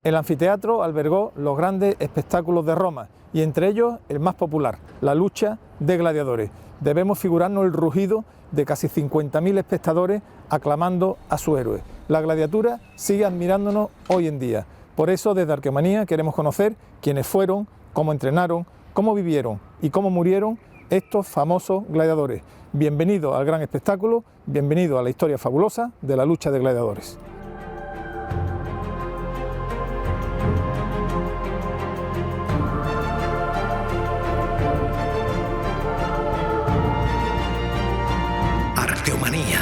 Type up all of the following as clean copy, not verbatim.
El anfiteatro albergó los grandes espectáculos de Roma y entre ellos el más popular, la lucha de gladiadores. Debemos figurarnos el rugido de casi 50.000 espectadores aclamando a su héroe. La gladiatura sigue admirándonos hoy en día. Por eso desde Arqueomanía queremos conocer quiénes fueron, cómo entrenaron, cómo vivieron y cómo murieron estos famosos gladiadores. Bienvenido al gran espectáculo, bienvenido a la historia fabulosa de la lucha de gladiadores. Arqueomanía.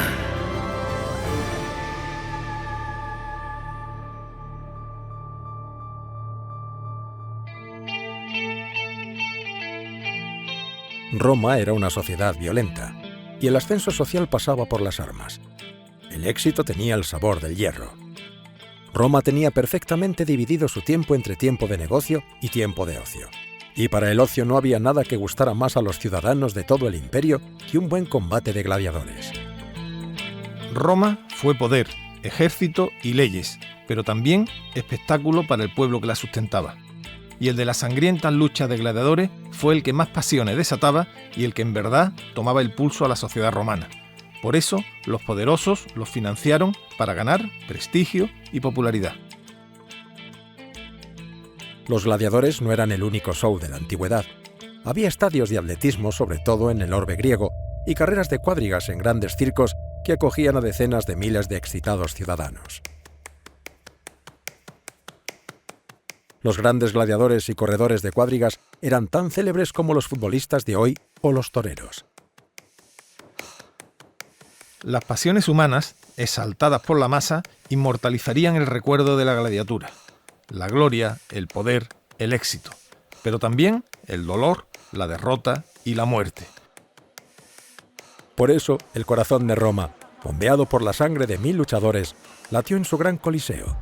Roma era una sociedad violenta, y el ascenso social pasaba por las armas. El éxito tenía el sabor del hierro. Roma tenía perfectamente dividido su tiempo entre tiempo de negocio y tiempo de ocio. Y para el ocio no había nada que gustara más a los ciudadanos de todo el imperio que un buen combate de gladiadores. Roma fue poder, ejército y leyes, pero también espectáculo para el pueblo que la sustentaba. Y el de las sangrientas luchas de gladiadores fue el que más pasiones desataba y el que en verdad tomaba el pulso a la sociedad romana. Por eso, los poderosos los financiaron para ganar prestigio y popularidad. Los gladiadores no eran el único show de la antigüedad. Había estadios de atletismo, sobre todo en el orbe griego, y carreras de cuadrigas en grandes circos que acogían a decenas de miles de excitados ciudadanos. Los grandes gladiadores y corredores de cuadrigas eran tan célebres como los futbolistas de hoy o los toreros. Las pasiones humanas, exaltadas por la masa, inmortalizarían el recuerdo de la gladiatura. La gloria, el poder, el éxito, pero también el dolor, la derrota y la muerte. Por eso, el corazón de Roma, bombeado por la sangre de 1000 luchadores, latió en su gran coliseo.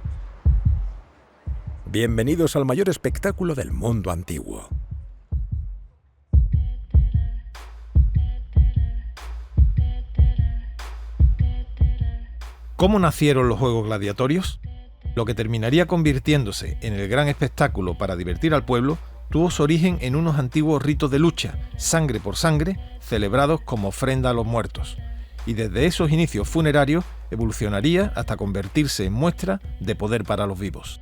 Bienvenidos al mayor espectáculo del mundo antiguo. ¿Cómo nacieron los Juegos Gladiatorios? Lo que terminaría convirtiéndose en el gran espectáculo para divertir al pueblo tuvo su origen en unos antiguos ritos de lucha, sangre por sangre, celebrados como ofrenda a los muertos. Y desde esos inicios funerarios evolucionaría hasta convertirse en muestra de poder para los vivos.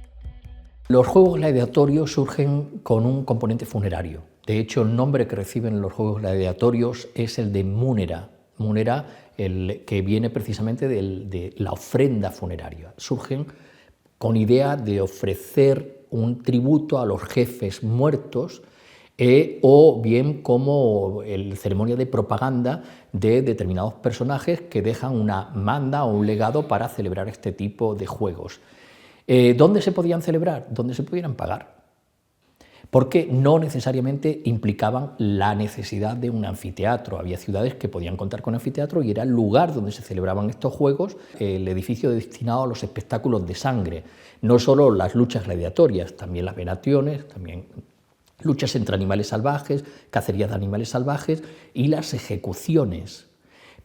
Los Juegos Gladiatorios surgen con un componente funerario. De hecho, el nombre que reciben los Juegos Gladiatorios es el de Munera. Munera, el que viene precisamente de la ofrenda funeraria. Surgen con idea de ofrecer un tributo a los jefes muertos o bien como ceremonia de propaganda de determinados personajes que dejan una manda o un legado para celebrar este tipo de juegos. ¿Dónde se podían celebrar? Donde se pudieran pagar. Porque no necesariamente implicaban la necesidad de un anfiteatro. Había ciudades que podían contar con anfiteatro y era el lugar donde se celebraban estos juegos, el edificio destinado a los espectáculos de sangre. No solo las luchas gladiatorias, también las venaciones, también luchas entre animales salvajes, cacerías de animales salvajes y las ejecuciones.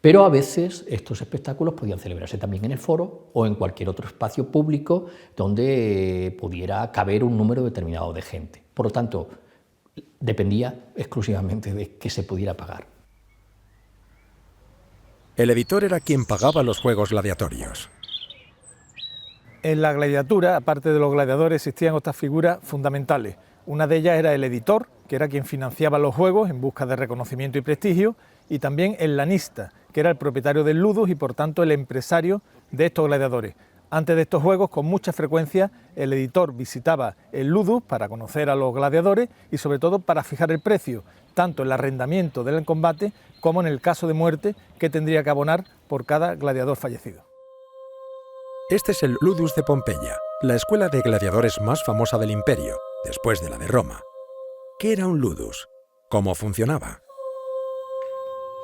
Pero a veces estos espectáculos podían celebrarse también en el foro o en cualquier otro espacio público donde pudiera caber un número determinado de gente. Por lo tanto, dependía exclusivamente de que se pudiera pagar. El editor era quien pagaba los juegos gladiatorios. En la gladiatura, aparte de los gladiadores, existían otras figuras fundamentales. Una de ellas era el editor, que era quien financiaba los juegos en busca de reconocimiento y prestigio, y también el lanista, que era el propietario del ludus y por tanto el empresario de estos gladiadores. Antes de estos juegos, con mucha frecuencia, el editor visitaba el ludus para conocer a los gladiadores y sobre todo para fijar el precio, tanto en el arrendamiento del combate como en el caso de muerte que tendría que abonar por cada gladiador fallecido. Este es el Ludus de Pompeya, la escuela de gladiadores más famosa del imperio, después de la de Roma. ¿Qué era un ludus? ¿Cómo funcionaba?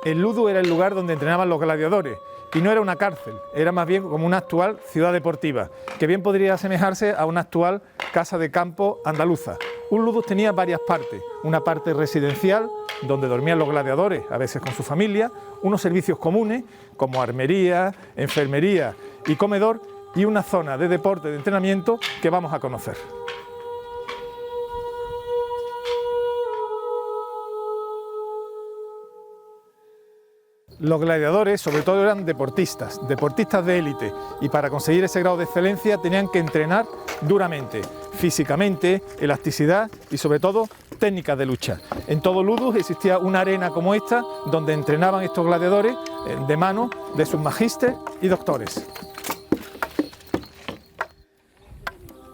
El ludus era el lugar donde entrenaban los gladiadores y no era una cárcel, era más bien como una actual ciudad deportiva, que bien podría asemejarse a una actual casa de campo andaluza. Un ludus tenía varias partes, una parte residencial, donde dormían los gladiadores, a veces con su familia, unos servicios comunes, como armería, enfermería y comedor, y una zona de deporte de entrenamiento que vamos a conocer. Los gladiadores sobre todo eran deportistas de élite, y para conseguir ese grado de excelencia tenían que entrenar duramente, físicamente, elasticidad y sobre todo técnicas de lucha. En todo ludus existía una arena como esta donde entrenaban estos gladiadores de mano de sus magísteres y doctores.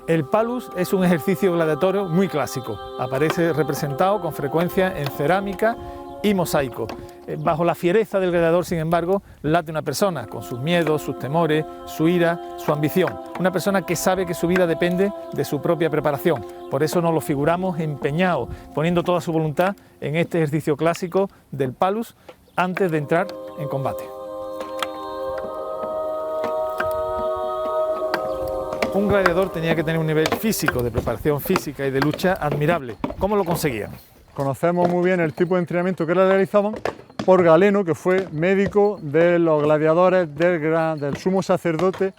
El palus es un ejercicio gladiatorio muy clásico, aparece representado con frecuencia en cerámica y mosaico. Bajo la fiereza del gladiador, sin embargo, late una persona con sus miedos, sus temores, su ira, su ambición. Una persona que sabe que su vida depende de su propia preparación. Por eso nos lo figuramos empeñado, poniendo toda su voluntad en este ejercicio clásico del palus antes de entrar en combate. Un gladiador tenía que tener un nivel físico, de preparación física y de lucha admirable. ¿Cómo lo conseguían? Conocemos muy bien el tipo de entrenamiento que realizaban por Galeno, que fue médico de los gladiadores del sumo sacerdote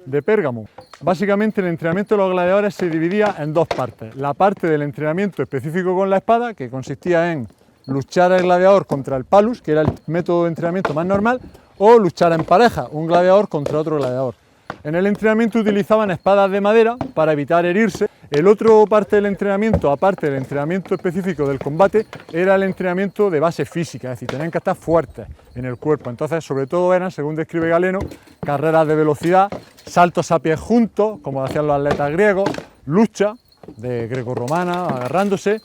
de Pérgamo. Básicamente el entrenamiento de los gladiadores se dividía en dos partes. La parte del entrenamiento específico con la espada, que consistía en luchar el gladiador contra el palus, que era el método de entrenamiento más normal, o luchar en pareja, un gladiador contra otro gladiador. En el entrenamiento utilizaban espadas de madera para evitar herirse. El otro parte del entrenamiento, aparte del entrenamiento específico del combate, era el entrenamiento de base física, es decir, tenían que estar fuertes en el cuerpo. Entonces, sobre todo eran, según describe Galeno, carreras de velocidad, saltos a pies juntos, como hacían los atletas griegos, lucha de grecorromana, agarrándose,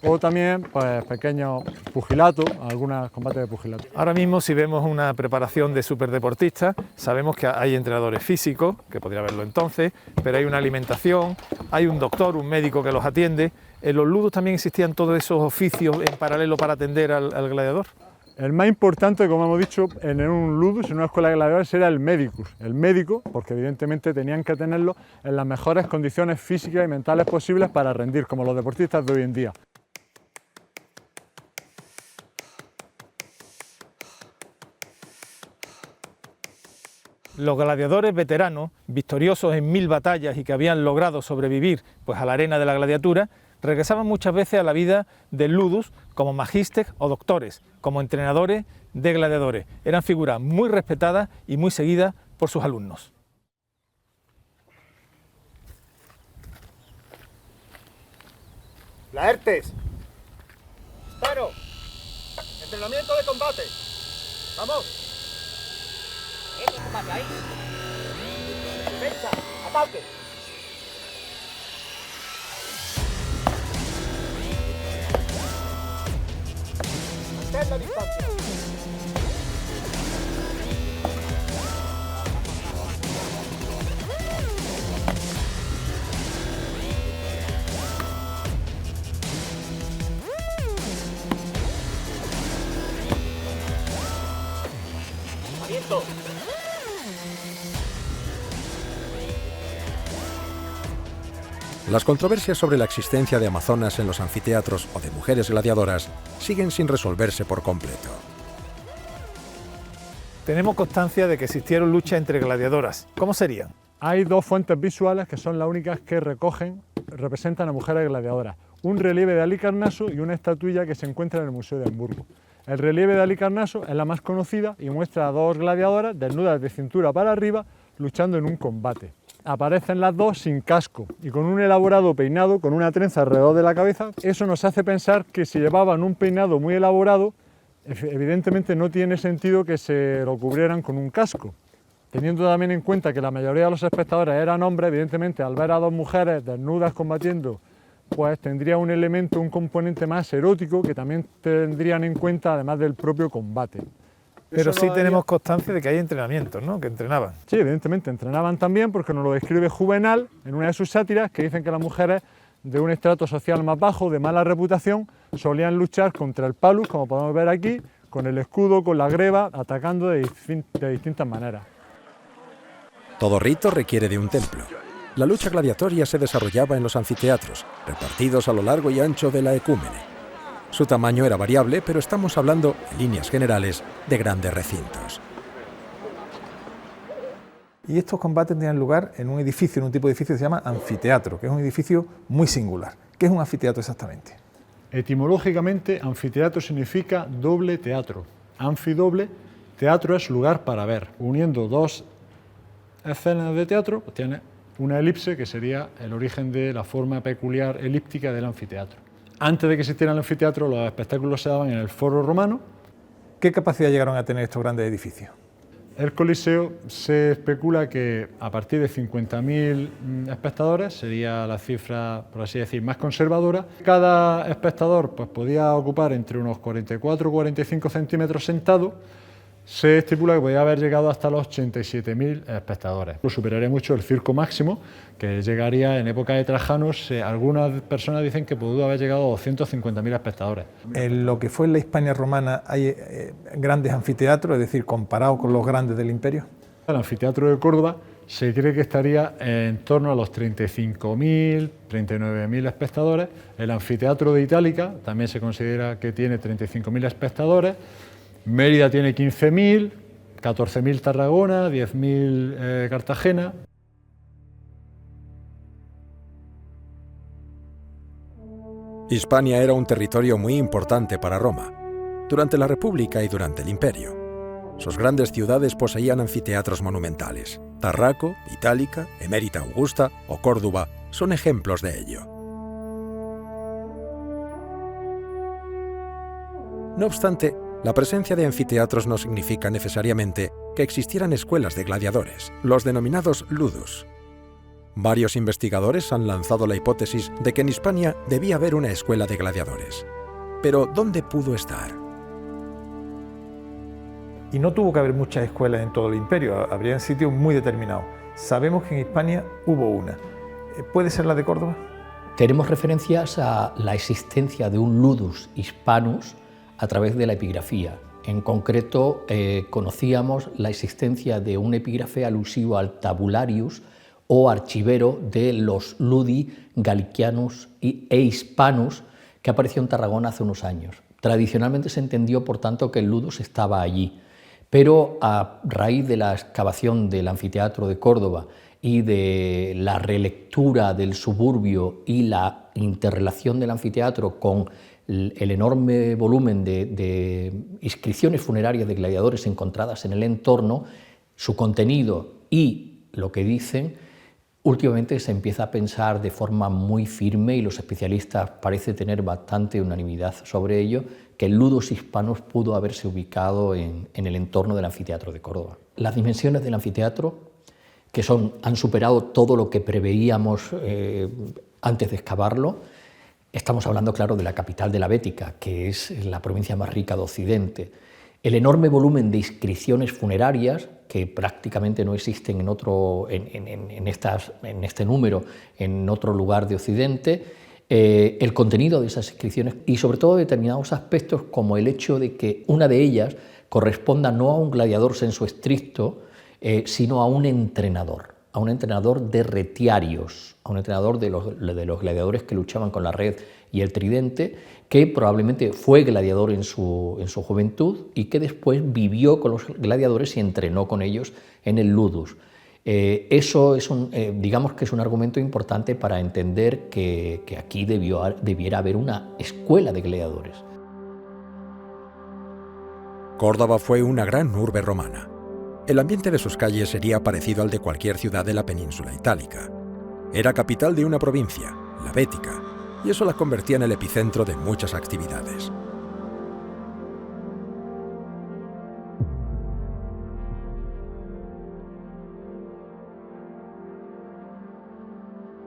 o también pues, pequeños pugilatos, algunos combates de pugilato. Ahora mismo, si vemos una preparación de superdeportistas, sabemos que hay entrenadores físicos, que podría haberlo entonces, pero hay una alimentación, hay un doctor, un médico que los atiende. En los ludus también existían todos esos oficios en paralelo para atender al gladiador. El más importante, como hemos dicho, en un ludus, en una escuela de gladiadores, era el medicus. El médico, porque evidentemente tenían que tenerlo en las mejores condiciones físicas y mentales posibles para rendir, como los deportistas de hoy en día. Los gladiadores veteranos, victoriosos en 1000 batallas y que habían logrado sobrevivir pues, a la arena de la gladiatura, regresaban muchas veces a la vida del ludus como magísteres o doctores, como entrenadores de gladiadores. Eran figuras muy respetadas y muy seguidas por sus alumnos. Laertes. Disparo. Entrenamiento de combate. Vamos. Eso, combate ahí. Defensa. Ataque. Mantén la distancia. Aliento. Las controversias sobre la existencia de amazonas en los anfiteatros o de mujeres gladiadoras siguen sin resolverse por completo. Tenemos constancia de que existieron luchas entre gladiadoras. ¿Cómo serían? Hay dos fuentes visuales que son las únicas que representan a mujeres gladiadoras. Un relieve de Halicarnaso y una estatuilla que se encuentra en el Museo de Hamburgo. El relieve de Halicarnaso es la más conocida y muestra a dos gladiadoras desnudas de cintura para arriba luchando en un combate. Aparecen las dos sin casco y con un elaborado peinado, con una trenza alrededor de la cabeza. Eso nos hace pensar que si llevaban un peinado muy elaborado, evidentemente no tiene sentido que se lo cubrieran con un casco. Teniendo también en cuenta que la mayoría de los espectadores eran hombres, evidentemente al ver a dos mujeres desnudas combatiendo, pues tendría un elemento, un componente más erótico que también tendrían en cuenta además del propio combate. Pero sí tenemos constancia de que hay entrenamientos, ¿no? Que entrenaban. Sí, evidentemente entrenaban también porque nos lo describe Juvenal en una de sus sátiras, que dicen que las mujeres de un estrato social más bajo, de mala reputación, solían luchar contra el palus, como podemos ver aquí, con el escudo, con la greba, atacando de distintas maneras. Todo rito requiere de un templo. La lucha gladiatoria se desarrollaba en los anfiteatros, repartidos a lo largo y ancho de la ecúmene. Su tamaño era variable, pero estamos hablando, en líneas generales, de grandes recintos. Y estos combates tenían lugar en un edificio, en un tipo de edificio que se llama anfiteatro, que es un edificio muy singular. ¿Qué es un anfiteatro exactamente? Etimológicamente, anfiteatro significa doble teatro. Anfidoble, teatro es lugar para ver. Uniendo dos escenas de teatro, pues tiene una elipse, que sería el origen de la forma peculiar elíptica del anfiteatro. Antes de que existiera el anfiteatro, los espectáculos se daban en el foro romano. ¿Qué capacidad llegaron a tener estos grandes edificios? El Coliseo se especula que a partir de 50.000 espectadores sería la cifra, por así decir, más conservadora. Cada espectador pues, podía ocupar entre unos 44 o 45 centímetros sentado. Se estipula que podía haber llegado hasta los 87.000 espectadores. Lo superaría mucho el circo máximo, que llegaría en época de Trajano. Algunas personas dicen que pudo haber llegado a 250.000 espectadores. En lo que fue la Hispania romana hay grandes anfiteatros, es decir, comparados con los grandes del imperio. El anfiteatro de Córdoba se cree que estaría en torno a los 35.000, 39.000 espectadores. El anfiteatro de Itálica también se considera que tiene 35.000 espectadores. Mérida tiene 15.000, 14.000 Tarragona, 10.000 Cartagena. Hispania era un territorio muy importante para Roma, durante la República y durante el Imperio. Sus grandes ciudades poseían anfiteatros monumentales. Tarraco, Itálica, Emérita Augusta o Córdoba son ejemplos de ello. No obstante, la presencia de anfiteatros no significa necesariamente que existieran escuelas de gladiadores, los denominados ludus. Varios investigadores han lanzado la hipótesis de que en Hispania debía haber una escuela de gladiadores. Pero, ¿dónde pudo estar? Y no tuvo que haber muchas escuelas en todo el imperio, habría sitios muy determinados. Sabemos que en Hispania hubo una. ¿Puede ser la de Córdoba? Tenemos referencias a la existencia de un ludus hispanus a través de la epigrafía. En concreto, conocíamos la existencia de un epígrafe alusivo al tabularius o archivero de los ludi galicianus e hispanus que apareció en Tarragona hace unos años. Tradicionalmente se entendió, por tanto, que el ludus estaba allí, pero a raíz de la excavación del anfiteatro de Córdoba y de la relectura del suburbio y la interrelación del anfiteatro con el enorme volumen de inscripciones funerarias de gladiadores encontradas en el entorno, su contenido y lo que dicen, últimamente se empieza a pensar de forma muy firme, y los especialistas parece tener bastante unanimidad sobre ello, que el ludus hispanus pudo haberse ubicado en el entorno del anfiteatro de Córdoba. Las dimensiones del anfiteatro, que han superado todo lo que preveíamos antes de excavarlo. Estamos hablando, claro, de la capital de la Bética, que es la provincia más rica de Occidente. El enorme volumen de inscripciones funerarias, que prácticamente no existen en este número en otro lugar de Occidente, el contenido de esas inscripciones y sobre todo determinados aspectos como el hecho de que una de ellas corresponda no a un gladiador sensu estricto, sino a un entrenador de retiarios, a un entrenador de los gladiadores que luchaban con la red y el tridente, que probablemente fue gladiador en su juventud y que después vivió con los gladiadores y entrenó con ellos en el ludus. Eso es digamos que es un argumento importante para entender que aquí debiera haber una escuela de gladiadores. Córdoba fue una gran urbe romana. El ambiente de sus calles sería parecido al de cualquier ciudad de la península itálica. Era capital de una provincia, la Bética, y eso la convertía en el epicentro de muchas actividades.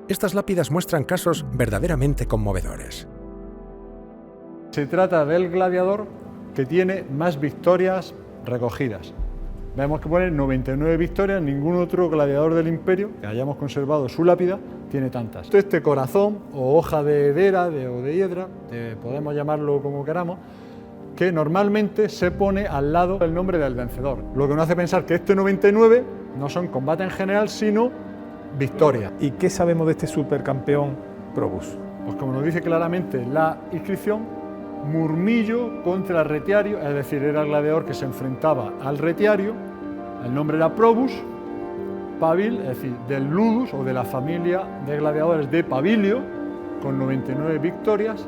Estas lápidas muestran casos verdaderamente conmovedores. Se trata del gladiador que tiene más victorias recogidas. Vemos que pone 99 victorias, ningún otro gladiador del imperio que hayamos conservado su lápida tiene tantas. Este corazón o hoja de hedera o de hiedra, podemos llamarlo como queramos, que normalmente se pone al lado del nombre del vencedor. Lo que nos hace pensar que este 99 no son combate en general, sino victoria. ¿Y qué sabemos de este supercampeón Probus? Pues como nos dice claramente la inscripción, Murmillo contra Retiario, es decir, era el gladiador que se enfrentaba al Retiario, el nombre era Probus, Pavil, es decir, del ludus o de la familia de gladiadores de Pavilio, con 99 victorias,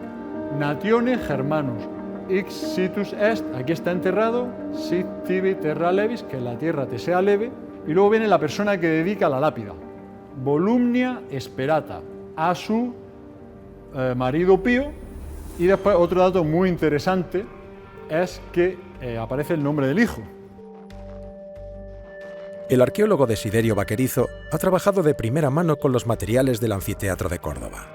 natione Germanus, ix situs est, aquí está enterrado, sit tibi terra levis, que la tierra te sea leve, y luego viene la persona que dedica la lápida, volumnia esperata, a su marido Pío, y después otro dato muy interesante es que aparece el nombre del hijo. El arqueólogo Desiderio Vaquerizo ha trabajado de primera mano con los materiales del anfiteatro de Córdoba.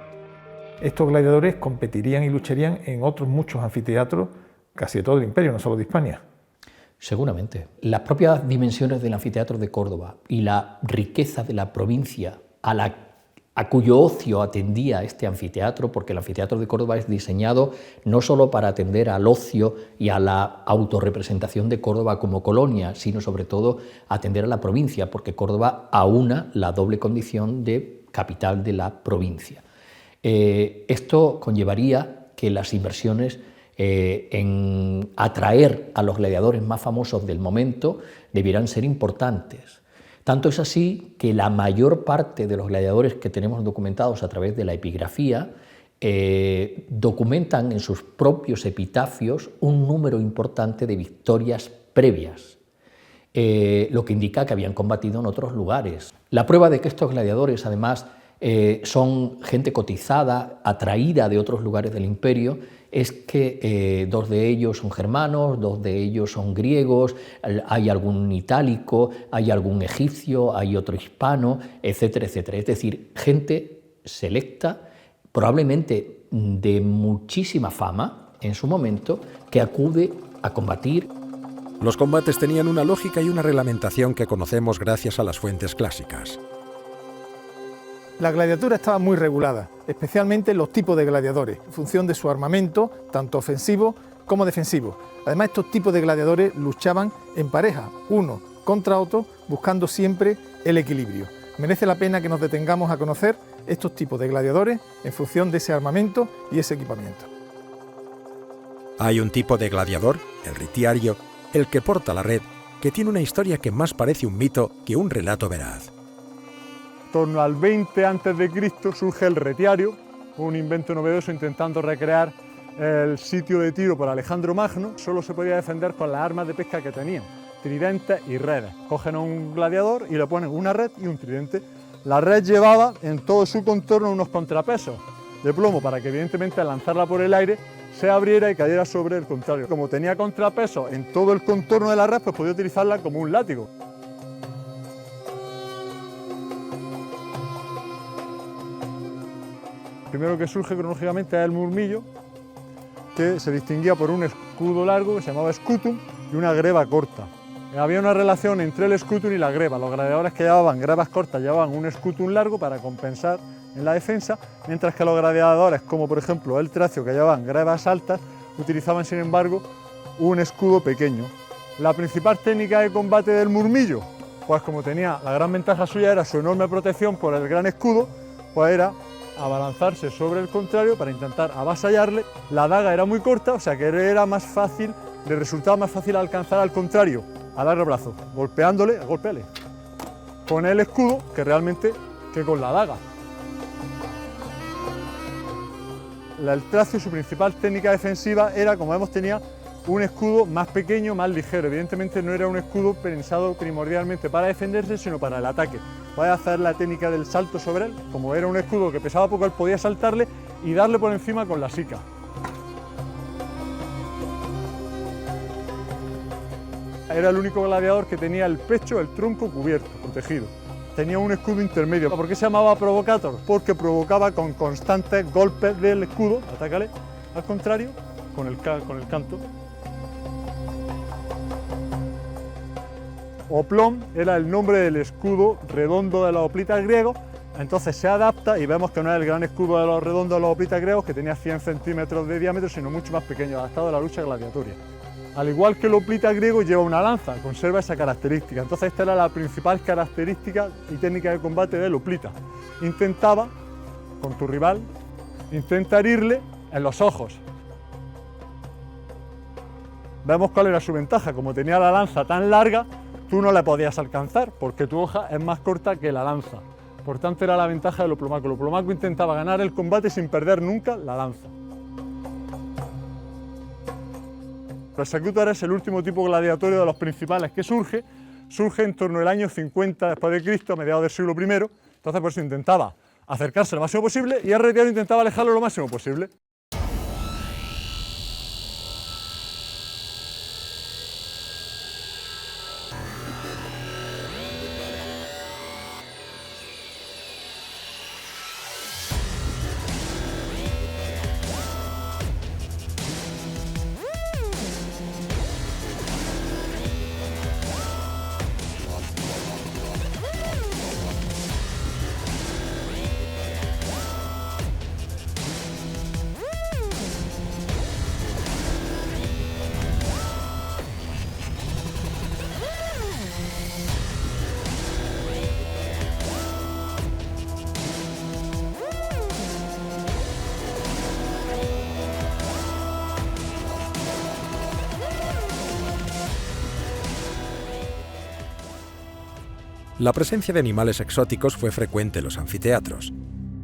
Estos gladiadores competirían y lucharían en otros muchos anfiteatros, casi de todo el imperio, no solo de Hispania. Seguramente. Las propias dimensiones del anfiteatro de Córdoba y la riqueza de la provincia a cuyo ocio atendía este anfiteatro, porque el anfiteatro de Córdoba es diseñado no solo para atender al ocio y a la autorrepresentación de Córdoba como colonia, sino sobre todo atender a la provincia, porque Córdoba aúna la doble condición de capital de la provincia. Esto conllevaría que las inversiones en atraer a los gladiadores más famosos del momento debieran ser importantes. Tanto es así que la mayor parte de los gladiadores que tenemos documentados a través de la epigrafía documentan en sus propios epitafios un número importante de victorias previas, lo que indica que habían combatido en otros lugares. La prueba de que estos gladiadores, además, son gente cotizada, atraída de otros lugares del imperio, es que dos de ellos son germanos, dos de ellos son griegos, hay algún itálico, hay algún egipcio, hay otro hispano, etcétera, etcétera. Es decir, gente selecta, probablemente de muchísima fama en su momento, que acude a combatir. Los combates tenían una lógica y una reglamentación que conocemos gracias a las fuentes clásicas. La gladiatura estaba muy regulada, especialmente los tipos de gladiadores, en función de su armamento, tanto ofensivo como defensivo. Además, estos tipos de gladiadores luchaban en pareja, uno contra otro, buscando siempre el equilibrio. Merece la pena que nos detengamos a conocer estos tipos de gladiadores en función de ese armamento y ese equipamiento. Hay un tipo de gladiador, el ritiario, el que porta la red, que tiene una historia que más parece un mito que un relato veraz. En torno al 20 a.C. surge el retiario, un invento novedoso intentando recrear el sitio de Tiro por Alejandro Magno. Solo se podía defender con las armas de pesca que tenían, tridentes y redes. Cogen a un gladiador y le ponen una red y un tridente. La red llevaba en todo su contorno unos contrapesos de plomo para que evidentemente al lanzarla por el aire se abriera y cayera sobre el contrario. Como tenía contrapesos en todo el contorno de la red, pues podía utilizarla como un látigo. El primero que surge cronológicamente es el murmillo, que se distinguía por un escudo largo que se llamaba scutum y una greba corta. Había una relación entre el scutum y la greba. Los gladiadores que llevaban grebas cortas llevaban un scutum largo para compensar en la defensa, mientras que los gladiadores, como por ejemplo el Tracio, que llevaban grebas altas, utilizaban sin embargo un escudo pequeño. La principal técnica de combate del murmillo, pues como tenía la gran ventaja suya era su enorme protección por el gran escudo, pues era abalanzarse sobre el contrario para intentar avasallarle. La daga era muy corta, o sea que era más fácil, le resultaba más fácil alcanzar al contrario a largo plazo, golpeándole, golpeale con el escudo que realmente que con la daga. El Tracio, su principal técnica defensiva era, como vemos, tenía un escudo más pequeño, más ligero. Evidentemente no era un escudo pensado primordialmente para defenderse, sino para el ataque. Podía hacer la técnica del salto sobre él, como era un escudo que pesaba poco, él podía saltarle y darle por encima con la sica. Era el único gladiador que tenía el pecho, el tronco cubierto, protegido. Tenía un escudo intermedio. ¿Por qué se llamaba provocator? Porque provocaba con constantes golpes del escudo, atácale al contrario, con el canto. Oplón era el nombre del escudo redondo de los hoplitas griegos, entonces se adapta y vemos que no es el gran escudo de los redondos de los hoplitas griegos, que tenía 100 centímetros de diámetro, sino mucho más pequeño, adaptado a la lucha gladiatoria. Al igual que el hoplita griego lleva una lanza, conserva esa característica, entonces esta era la principal característica y técnica de combate del hoplita. Intentaba, con tu rival, intenta herirle en los ojos. Vemos cuál era su ventaja, como tenía la lanza tan larga, tú no le podías alcanzar porque tu hoja es más corta que la lanza. Por tanto, era la ventaja de Loplomaco. Loplomaco intentaba ganar el combate sin perder nunca la lanza. El Executor es el último tipo gladiatorio de los principales que surge en torno al año 50 después de Cristo, a mediados del siglo I. Entonces, por eso intentaba acercarse lo máximo posible y el retiro intentaba alejarlo lo máximo posible. La presencia de animales exóticos fue frecuente en los anfiteatros.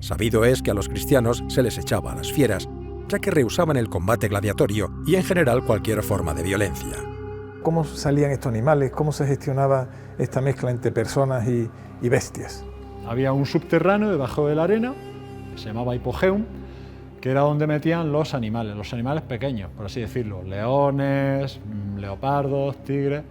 Sabido es que a los cristianos se les echaba a las fieras, ya que rehusaban el combate gladiatorio y en general cualquier forma de violencia. ¿Cómo salían estos animales? ¿Cómo se gestionaba esta mezcla entre personas y bestias? Había un subterráneo debajo de la arena, que se llamaba Hipogeum, que era donde metían los animales pequeños, por así decirlo, leones, leopardos, tigres.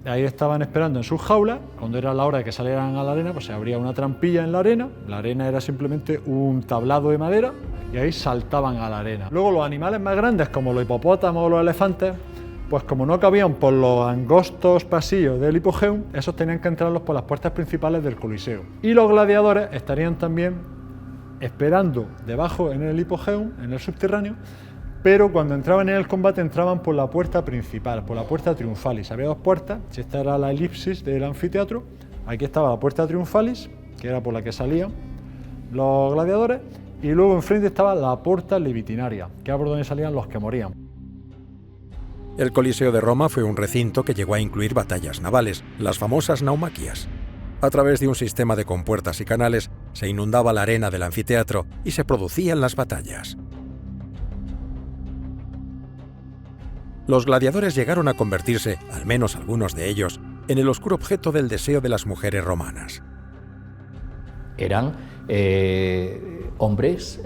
Ahí estaban esperando en sus jaulas. Cuando era la hora de que salieran a la arena, pues se abría una trampilla en la arena era simplemente un tablado de madera y ahí saltaban a la arena. Luego los animales más grandes, como los hipopótamos o los elefantes, pues como no cabían por los angostos pasillos del Hipogeum, esos tenían que entrarlos por las puertas principales del Coliseo. Y los gladiadores estarían también esperando debajo en el Hipogeum, en el subterráneo, pero cuando entraban en el combate entraban por la puerta principal, por la puerta triunfalis. Había dos puertas, esta era la elipsis del anfiteatro, aquí estaba la puerta triunfalis, que era por la que salían los gladiadores, y luego enfrente estaba la porta levitinaria, que era por donde salían los que morían. El Coliseo de Roma fue un recinto que llegó a incluir batallas navales, las famosas naumaquias. A través de un sistema de compuertas y canales se inundaba la arena del anfiteatro y se producían las batallas. Los gladiadores llegaron a convertirse, al menos algunos de ellos, en el oscuro objeto del deseo de las mujeres romanas. Eran hombres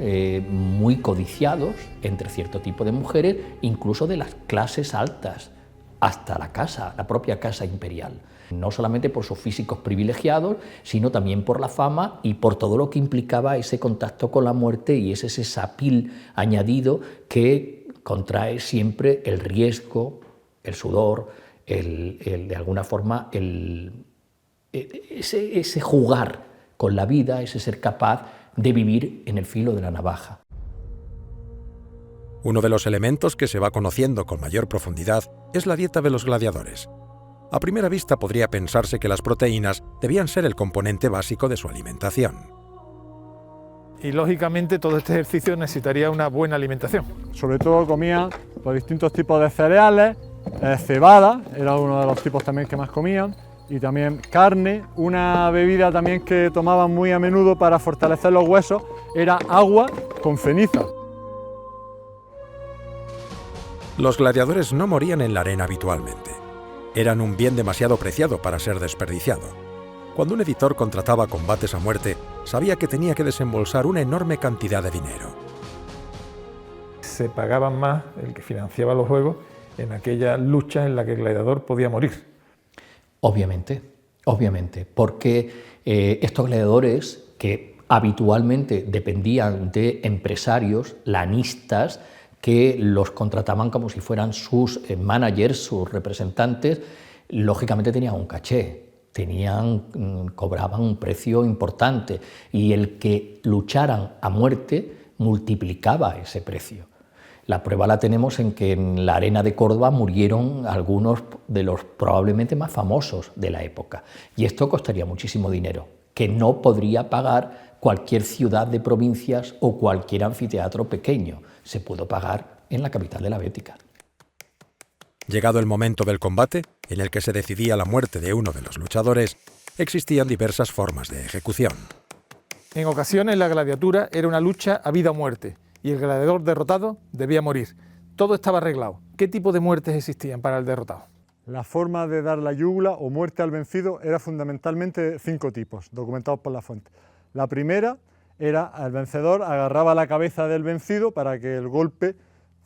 muy codiciados entre cierto tipo de mujeres, incluso de las clases altas, hasta la propia casa imperial. No solamente por sus físicos privilegiados, sino también por la fama y por todo lo que implicaba ese contacto con la muerte y ese sapil añadido que contrae siempre el riesgo, el sudor, de alguna forma ese jugar con la vida, ese ser capaz de vivir en el filo de la navaja. Uno de los elementos que se va conociendo con mayor profundidad es la dieta de los gladiadores. A primera vista podría pensarse que las proteínas debían ser el componente básico de su alimentación. Y lógicamente todo este ejercicio necesitaría una buena alimentación. Sobre todo comían pues, distintos tipos de cereales, cebada, era uno de los tipos también que más comían, y también carne. Una bebida también que tomaban muy a menudo para fortalecer los huesos era agua con ceniza. Los gladiadores no morían en la arena habitualmente. Eran un bien demasiado preciado para ser desperdiciado. Cuando un editor contrataba combates a muerte, sabía que tenía que desembolsar una enorme cantidad de dinero. Se pagaban más el que financiaba los juegos en aquella lucha en la que el gladiador podía morir. Obviamente, porque estos gladiadores que habitualmente dependían de empresarios lanistas que los contrataban como si fueran sus managers, sus representantes, lógicamente tenían un caché. Cobraban un precio importante y el que lucharan a muerte multiplicaba ese precio. La prueba la tenemos en que en la arena de Córdoba murieron algunos de los probablemente más famosos de la época, y esto costaría muchísimo dinero, que no podría pagar cualquier ciudad de provincias o cualquier anfiteatro pequeño. Se pudo pagar en la capital de la Bética. Llegado el momento del combate, en el que se decidía la muerte de uno de los luchadores, existían diversas formas de ejecución. En ocasiones la gladiatura era una lucha a vida o muerte y el gladiador derrotado debía morir. Todo estaba arreglado. ¿Qué tipo de muertes existían para el derrotado? La forma de dar la yugula o muerte al vencido era fundamentalmente 5 tipos, documentados por la fuente. La primera era el vencedor agarraba la cabeza del vencido para que el golpe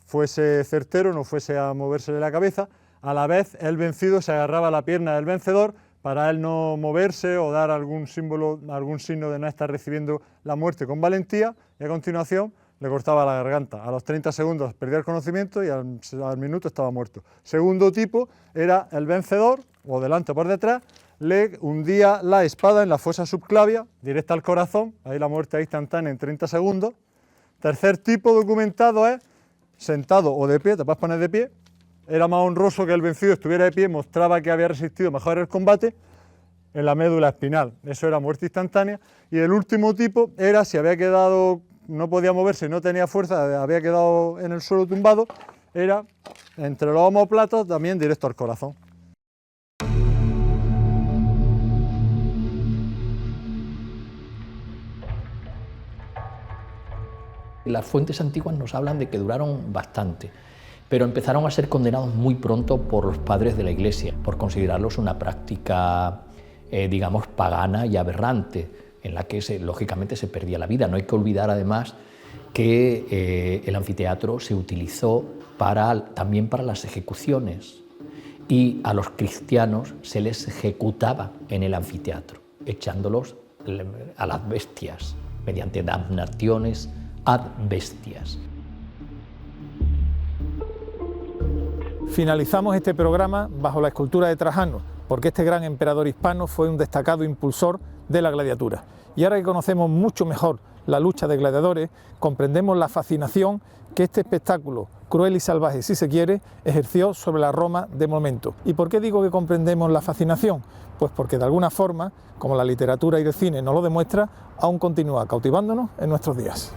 fuese certero, no fuese a movérsele la cabeza. A la vez el vencido se agarraba a la pierna del vencedor para él no moverse o dar algún símbolo, algún signo de no estar recibiendo la muerte con valentía, y a continuación le cortaba la garganta. A los 30 segundos perdía el conocimiento y al minuto estaba muerto. Segundo tipo era el vencedor, o delante o por detrás, le hundía la espada en la fosa subclavia, directa al corazón, ahí la muerte instantánea en 30 segundos. Tercer tipo documentado es sentado o de pie, te puedes poner de pie, era más honroso que el vencido estuviera de pie, mostraba que había resistido mejor el combate, en la médula espinal, eso era muerte instantánea. Y el último tipo era si había quedado, no podía moverse, no tenía fuerza, había quedado en el suelo tumbado, era entre los omóplatos también directo al corazón. Las fuentes antiguas nos hablan de que duraron bastante, pero empezaron a ser condenados muy pronto por los padres de la Iglesia, por considerarlos una práctica, digamos, pagana y aberrante, en la que lógicamente se perdía la vida. No hay que olvidar además que el anfiteatro se utilizó también para las ejecuciones, y a los cristianos se les ejecutaba en el anfiteatro, echándolos a las bestias, mediante damnationes ad bestias. Finalizamos este programa bajo la escultura de Trajano, porque este gran emperador hispano fue un destacado impulsor de la gladiatura. Y ahora que conocemos mucho mejor la lucha de gladiadores, comprendemos la fascinación que este espectáculo, cruel y salvaje si se quiere, ejerció sobre la Roma de momento. ¿Y por qué digo que comprendemos la fascinación? Pues porque de alguna forma, como la literatura y el cine nos lo demuestra, aún continúa cautivándonos en nuestros días.